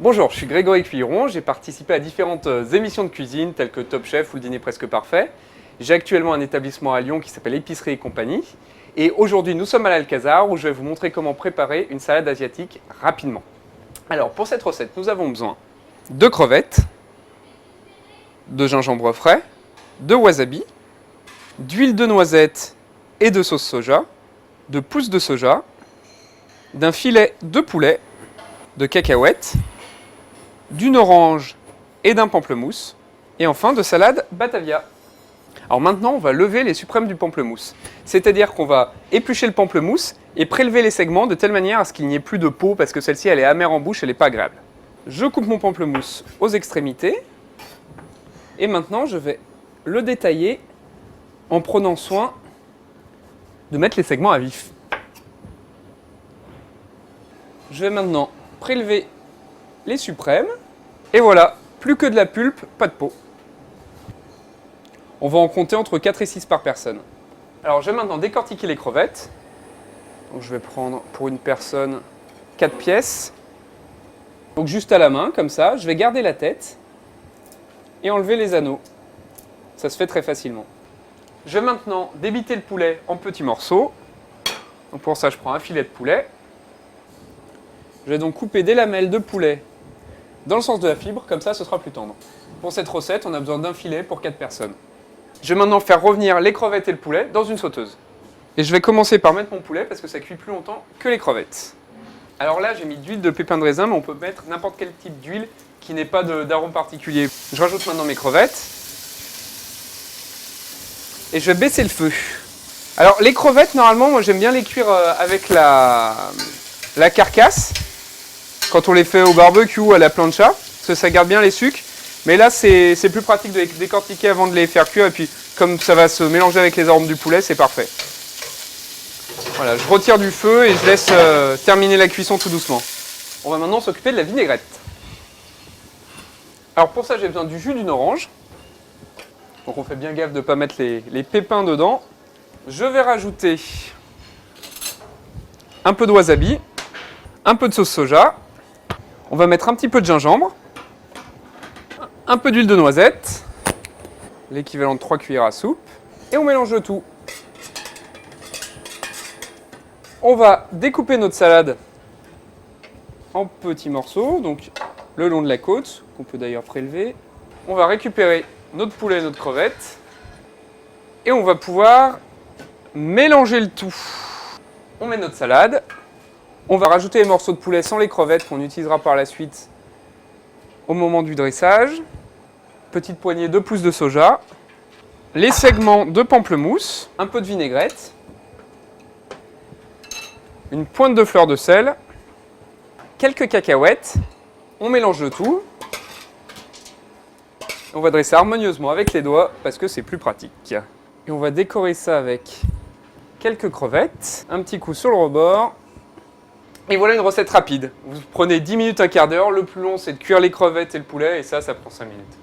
Bonjour, je suis Grégory Cuilleron, j'ai participé à différentes émissions de cuisine telles que Top Chef ou le Dîner Presque Parfait. J'ai actuellement un établissement à Lyon qui s'appelle Épicerie et Compagnie. Et aujourd'hui, nous sommes à l'Alcazar où je vais vous montrer comment préparer une salade asiatique rapidement. Alors, pour cette recette, nous avons besoin de crevettes, de gingembre frais, de wasabi, d'huile de noisette et de sauce soja, de pousses de soja, d'un filet de poulet, de cacahuètes, d'une orange et d'un pamplemousse, et enfin de salade Batavia. Alors maintenant, on va lever les suprêmes du pamplemousse. C'est-à-dire qu'on va éplucher le pamplemousse et prélever les segments de telle manière à ce qu'il n'y ait plus de peau, parce que celle-ci, elle est amère en bouche, elle n'est pas agréable. Je coupe mon pamplemousse aux extrémités, et maintenant je vais le détailler en prenant soin de mettre les segments à vif. Je vais maintenant prélever les suprêmes, et voilà, plus que de la pulpe, pas de peau. On va en compter entre 4 et 6 par personne. Alors je vais maintenant décortiquer les crevettes. Donc je vais prendre pour une personne 4 pièces. Donc juste à la main, comme ça, je vais garder la tête et enlever les anneaux. Ça se fait très facilement. Je vais maintenant débiter le poulet en petits morceaux. Donc pour ça, je prends un filet de poulet. Je vais donc couper des lamelles de poulet dans le sens de la fibre, comme ça ce sera plus tendre. Pour cette recette, on a besoin d'un filet pour 4 personnes. Je vais maintenant faire revenir les crevettes et le poulet dans une sauteuse. Et je vais commencer par mettre mon poulet parce que ça cuit plus longtemps que les crevettes. Alors là, j'ai mis de l'huile de pépins de raisin, mais on peut mettre n'importe quel type d'huile qui n'ait pas d'arôme particulier. Je rajoute maintenant mes crevettes. Et je vais baisser le feu. Alors les crevettes, normalement, moi j'aime bien les cuire avec la carcasse. Quand on les fait au barbecue ou à la plancha, parce que ça garde bien les sucres. Mais là, c'est plus pratique de les décortiquer avant de les faire cuire. Et puis, comme ça va se mélanger avec les arômes du poulet, c'est parfait. Voilà, je retire du feu et je laisse terminer la cuisson tout doucement. On va maintenant s'occuper de la vinaigrette. Alors pour ça, j'ai besoin du jus d'une orange. Donc on fait bien gaffe de ne pas mettre les pépins dedans. Je vais rajouter un peu de wasabi, un peu de sauce soja. On va mettre un petit peu de gingembre, un peu d'huile de noisette, l'équivalent de 3 cuillères à soupe, et on mélange le tout. On va découper notre salade en petits morceaux, donc le long de la côte, qu'on peut d'ailleurs prélever. On va récupérer notre poulet et notre crevette, et on va pouvoir mélanger le tout. On met notre salade. On va rajouter les morceaux de poulet sans les crevettes qu'on utilisera par la suite au moment du dressage. Petite poignée de pousses de soja. Les segments de pamplemousse. Un peu de vinaigrette. Une pointe de fleur de sel. Quelques cacahuètes. On mélange le tout. On va dresser harmonieusement avec les doigts parce que c'est plus pratique. Et on va décorer ça avec quelques crevettes. Un petit coup sur le rebord. Et voilà une recette rapide. Vous prenez 10 minutes, un quart d'heure. Le plus long, c'est de cuire les crevettes et le poulet. Et ça prend 5 minutes.